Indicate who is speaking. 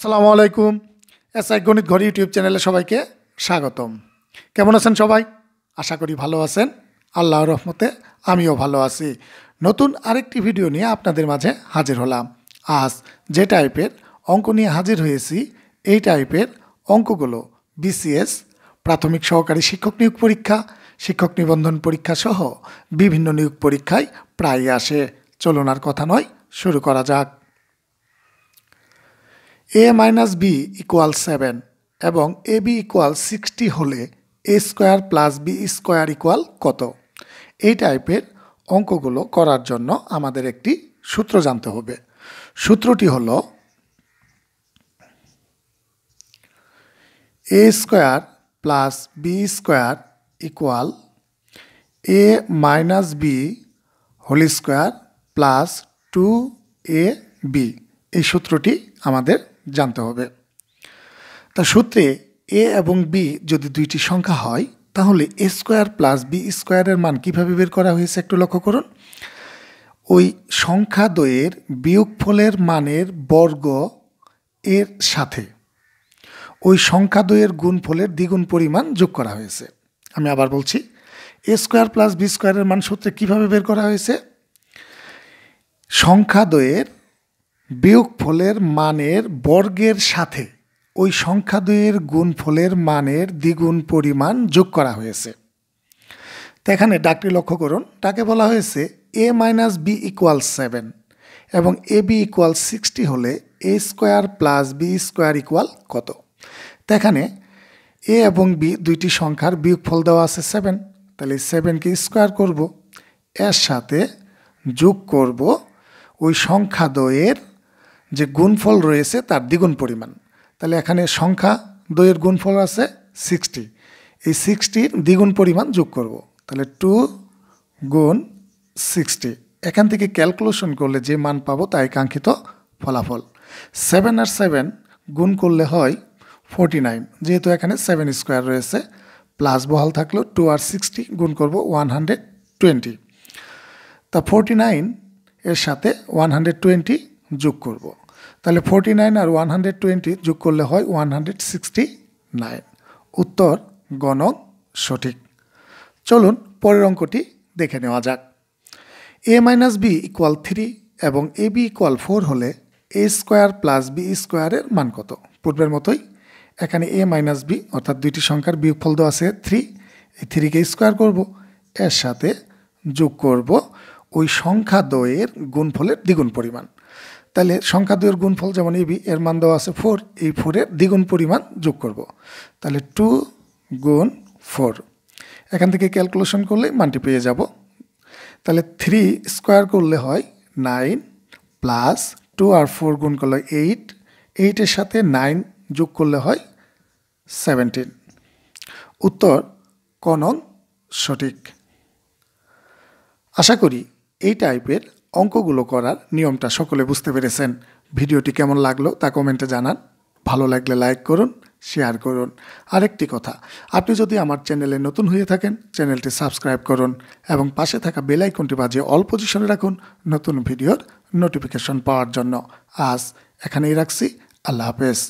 Speaker 1: আসসালামু আলাইকুম। এসআই গণিত ঘর ইউটিউব চ্যানেলে সবাইকে স্বাগতম। কেমন আছেন সবাই? আশা করি ভালো আছেন। আল্লাহর রহমতে আমিও ভালো আছি। নতুন আরেকটি ভিডিও নিয়ে আপনাদের মাঝে হাজির হলাম। আজ যে টাইপের অঙ্ক নিয়ে হাজির হয়েছি, এই টাইপের অঙ্কগুলো বিসিএস, প্রাথমিক সহকারী শিক্ষক নিয়োগ পরীক্ষা, শিক্ষক নিবন্ধন পরীক্ষা সহ বিভিন্ন নিয়োগ পরীক্ষায় প্রায়ই আসে। চলুন আর কথা নয়, শুরু করা যাক। a minus b equals 7 এবং ab equals 60 হলে a square plus b square equal কত? এই টাইপের অঙ্কগুলো করার জন্য আমাদের একটি সূত্র জানতে হবে। সূত্রটি হলো a square plus b square equal a minus b whole square plus 2ab। এই সূত্রটি আমাদের জানতে হবে। তা সূত্রে এ এবং বি যদি দুইটি সংখ্যা হয়, তাহলে এ স্কোয়ার প্লাস বি স্কোয়ারের মান কিভাবে বের করা হয়েছে একটু লক্ষ্য করুন। ওই সংখ্যা দ্বয়ের বিয়োগফলের মানের বর্গ এর সাথে ওই সংখ্যা দ্বয়ের গুণফলের দ্বিগুণ পরিমাণ যোগ করা হয়েছে। আমি আবার বলছি, এ স্কোয়ার প্লাস বি স্কোয়ারের মান সূত্রে কিভাবে বের করা হয়েছে? সংখ্যা দ্বয়ের বিয়োগফলের মানের বর্গের সাথে ওই সংখ্যা দ্বয়ের গুণফলের মানের দ্বিগুণ পরিমাণ যোগ করা হয়েছে। তো এখানে ডাকটি লক্ষ্য করুন, তাকে বলা হয়েছে a মাইনাস বি ইকুয়াল 7 এবং এ বি ইকুয়াল 60 হলে A square plus B square equal কত? তো এখানে এ এবং বি দুইটি সংখ্যার বিয়োগফল দেওয়া আছে 7, তাহলে 7কে স্কোয়ার করব, এর সাথে যোগ করব ওই সংখ্যা দ্বয়ের যে গুণফল রয়েছে তার দ্বিগুণ পরিমাণ। তাহলে এখানে সংখ্যা দ্বয়ের গুণফল আছে 60, এই 60-র দ্বিগুণ পরিমাণ যোগ করব, তাহলে 2 গুণ 60। এখান থেকে ক্যালকুলেশন করলে যে মান পাবো তাই কাঙ্ক্ষিত ফলাফল। 7 আর 7 গুণ করলে হয় 49, যেহেতু এখানে 7 স্কোয়ার রয়েছে, প্লাস বহাল থাকলো 2 আর 60 গুণ করব 120। তা 49 এর সাথে 120 যোগ করব, তাহলে 49 আর 120 যোগ করলে হয় 169। উত্তর গ নং সঠিক। চলুন পরের অঙ্কটি দেখে নেওয়া যাক। a মাইনাস বি ইকুয়াল 3 এবং এ বি ইকুয়াল 4 হলে এ স্কোয়ার প্লাস বি স্কোয়ারের মান কত? পূর্বের মতোই এখানে a মাইনাস বি অর্থাৎ দুইটি সংখ্যার বিয়োগফল দেওয়া আছে 3, এই 3কে স্কোয়ার করব, এর সাথে যোগ করব ওই সংখ্যা দ্বয়ের গুণফলের দ্বিগুণ পরিমাণ। তাহলে সংখ্যা দ্বয়ের গুণফল যেমন এবি, এর মান দেওয়া আছে 4, এই 4-এর দ্বিগুণ পরিমাণ যোগ করব, তাহলে 2 গুণ 4। এখান থেকে ক্যালকুলেশন করলে মানটি পেয়ে যাব। তাহলে 3 স্কোয়ার করলে হয় 9 প্লাস 2 আর 4 গুণ করলে 8, 8-এর সাথে 9 যোগ করলে হয় 17। উত্তর ক নং সঠিক। আশা করি এই টাইপের অঙ্কগুলো করার নিয়মটা সকলে বুঝতে পেরেছেন। ভিডিওটি কেমন লাগলো তা কমেন্টে জানান। ভালো লাগলে লাইক করুন, শেয়ার করুন। আরেকটি কথা, আপনি যদি আমার চ্যানেলে নতুন হয়ে থাকেন, চ্যানেলটি সাবস্ক্রাইব করুন এবং পাশে থাকা বেল আইকনটি বাজিয়ে অল পজিশনে রাখুন নতুন ভিডিওর নোটিফিকেশন পাওয়ার জন্য। আজ এখানেই রাখছি। আল্লাহ হাফেজ।